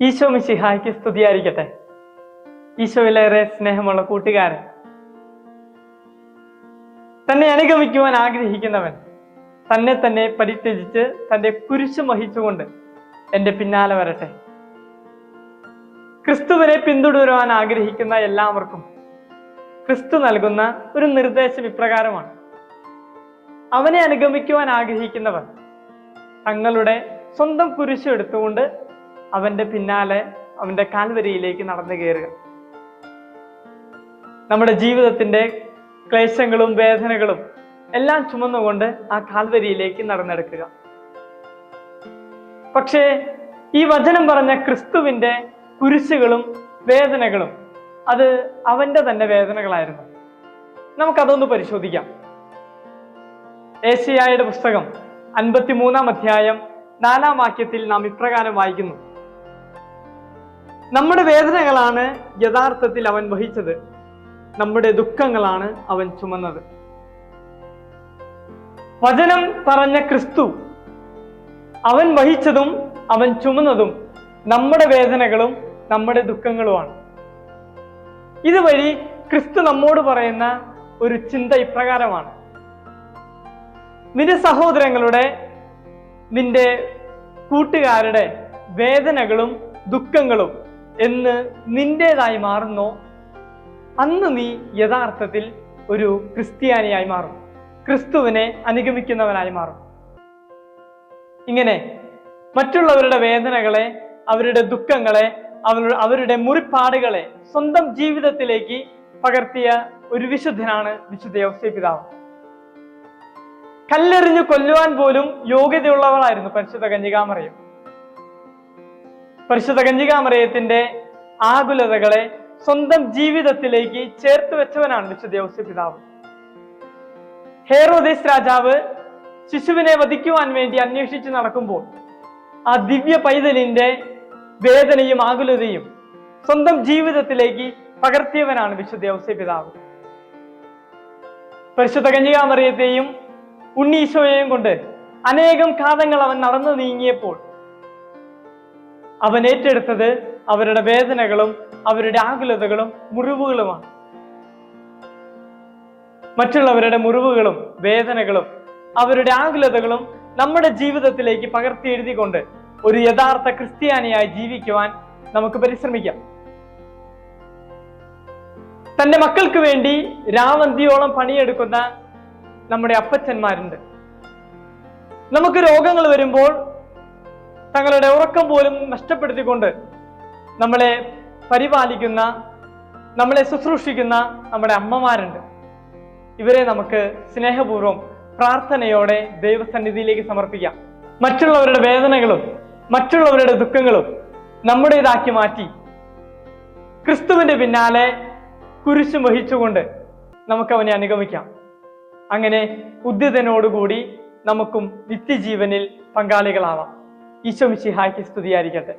ഈശോ മിശിഹായ്ക്ക് സ്തുതിയായിരിക്കട്ടെ. ഈശോയിലേറെ സ്നേഹമുള്ള കൂട്ടുകാരൻ, തന്നെ അനുഗമിക്കുവാൻ ആഗ്രഹിക്കുന്നവൻ തന്നെ തന്നെ പരിത്യജിച്ച് തന്റെ കുരിശ് വഹിച്ചുകൊണ്ട് എൻ്റെ പിന്നാലെ വരട്ടെ. ക്രിസ്തുവിനെ പിന്തുടരുവാൻ ആഗ്രഹിക്കുന്ന എല്ലാവർക്കും ക്രിസ്തു നൽകുന്ന ഒരു നിർദ്ദേശം ഇപ്രകാരമാണ്: അവനെ അനുഗമിക്കുവാൻ ആഗ്രഹിക്കുന്നവർ തങ്ങളുടെ സ്വന്തം കുരിശ് എടുത്തുകൊണ്ട് അവന്റെ പിന്നാലെ അവന്റെ കാൽവരിയിലേക്ക് നടന്നു കയറുക. നമ്മുടെ ജീവിതത്തിന്റെ ക്ലേശങ്ങളും വേദനകളും എല്ലാം ചുമന്നുകൊണ്ട് ആ കാൽവരിയിലേക്ക് നടന്നെടുക്കുക. പക്ഷേ ഈ വചനം പറഞ്ഞ ക്രിസ്തുവിന്റെ കുരിശുകളും വേദനകളും അത് അവന്റെ തന്നെ വേദനകളായിരുന്നു. നമുക്കതൊന്ന് പരിശോധിക്കാം. ഏശയ്യായുടെ പുസ്തകം 53-ാം അധ്യായം 4-ാം വാക്യത്തിൽ നാം ഇപ്രകാരം വായിക്കുന്നു: നമ്മുടെ വേദനകളാണ് യഥാർത്ഥത്തിൽ അവൻ വഹിച്ചത്, നമ്മുടെ ദുഃഖങ്ങളാണ് അവൻ ചുമന്നത്. വചനം പറഞ്ഞ ക്രിസ്തു അവൻ വഹിച്ചതും അവൻ ചുമന്നതും നമ്മുടെ വേദനകളും നമ്മുടെ ദുഃഖങ്ങളുമാണ്. ഇതുവഴി ക്രിസ്തു നമ്മോട് പറയുന്ന ഒരു ചിന്ത ഇപ്രകാരമാണ്: നിന്റെ സഹോദരങ്ങളുടെ, നിന്റെ കൂട്ടുകാരുടെ വേദനകളും ദുഃഖങ്ങളും എന്ന് നിന്റേതായി മാറുന്നോ, അന്ന് നീ യഥാർത്ഥത്തിൽ ഒരു ക്രിസ്ത്യാനിയായി മാറും, ക്രിസ്തുവിനെ അനുഗമിക്കുന്നവനായി മാറും. ഇങ്ങനെ മറ്റുള്ളവരുടെ വേദനകളെ, അവരുടെ ദുഃഖങ്ങളെ, അവരുടെ മുറിപ്പാടുകളെ സ്വന്തം ജീവിതത്തിലേക്ക് പകർത്തിയ ഒരു വിശുദ്ധനാണ് വിശുദ്ധ യൗസേപ്പ് പിതാവ്. കല്ലെറിഞ്ഞു കൊല്ലുവാൻ പോലും യോഗ്യതയുള്ളവളായിരുന്നു പരിശുദ്ധ കന്യകാമറിയം. പരിശുദ്ധ കന്യകാമറിയത്തിന്റെ ആകുലതകളെ സ്വന്തം ജീവിതത്തിലേക്ക് ചേർത്ത് വെച്ചവനാണ് വിശുദ്ധ യൗസേപ്പ് പിതാവ്. ഹേറോദേസ് രാജാവ് ശിശുവിനെ വധിക്കുവാൻ വേണ്ടി അന്വേഷിച്ച് നടക്കുമ്പോൾ ആ ദിവ്യ പൈതലിന്റെ വേദനയും ആകുലതയും സ്വന്തം ജീവിതത്തിലേക്ക് പകർത്തിയവനാണ് വിശുദ്ധ യൗസേപ്പ് പിതാവ്. പരിശുദ്ധ കന്യകാമറിയത്തെയും ഉണ്ണീശോയെയും കൊണ്ട് അനേകം കാലങ്ങൾ അവൻ നടന്നു നീങ്ങിയപ്പോൾ അവൻ ഏറ്റെടുത്തത് അവരുടെ വേദനകളും അവരുടെ ആകുലതകളും മുറിവുകളുമാണ്. മറ്റുള്ളവരുടെ മുറിവുകളും വേദനകളും അവരുടെ ആകുലതകളും നമ്മുടെ ജീവിതത്തിലേക്ക് പകർത്തി എഴുതിക്കൊണ്ട് ഒരു യഥാർത്ഥ ക്രിസ്ത്യാനിയായി ജീവിക്കുവാൻ നമുക്ക് പരിശ്രമിക്കാം. തന്റെ മക്കൾക്ക് വേണ്ടി രാവന്തിയോളം പണിയെടുക്കുന്ന നമ്മുടെ അപ്പച്ചന്മാരുണ്ട്. നമുക്ക് രോഗങ്ങൾ വരുമ്പോൾ തങ്ങളുടെ ഉറക്കം പോലും നഷ്ടപ്പെടുത്തിക്കൊണ്ട് നമ്മളെ പരിപാലിക്കുന്ന, നമ്മളെ ശുശ്രൂഷിക്കുന്ന നമ്മുടെ അമ്മമാരുണ്ട്. ഇവരെ നമുക്ക് സ്നേഹപൂർവ്വം പ്രാർത്ഥനയോടെ ദൈവസന്നിധിയിലേക്ക് സമർപ്പിക്കാം. മറ്റുള്ളവരുടെ വേദനകളും മറ്റുള്ളവരുടെ ദുഃഖങ്ങളും നമ്മുടേതാക്കി മാറ്റി ക്രിസ്തുവിന്റെ പിന്നാലെ കുരിശ് വഹിച്ചുകൊണ്ട് നമുക്ക് അവനെ അനുഗമിക്കാം. അങ്ങനെ ഉദ്യതനോടുകൂടി നമുക്കും നിത്യജീവനിൽ പങ്കാളികളാവാം. ഈശോ മിശിഹായ്ക്ക് സ്തുതിയായിരിക്കട്ടെ.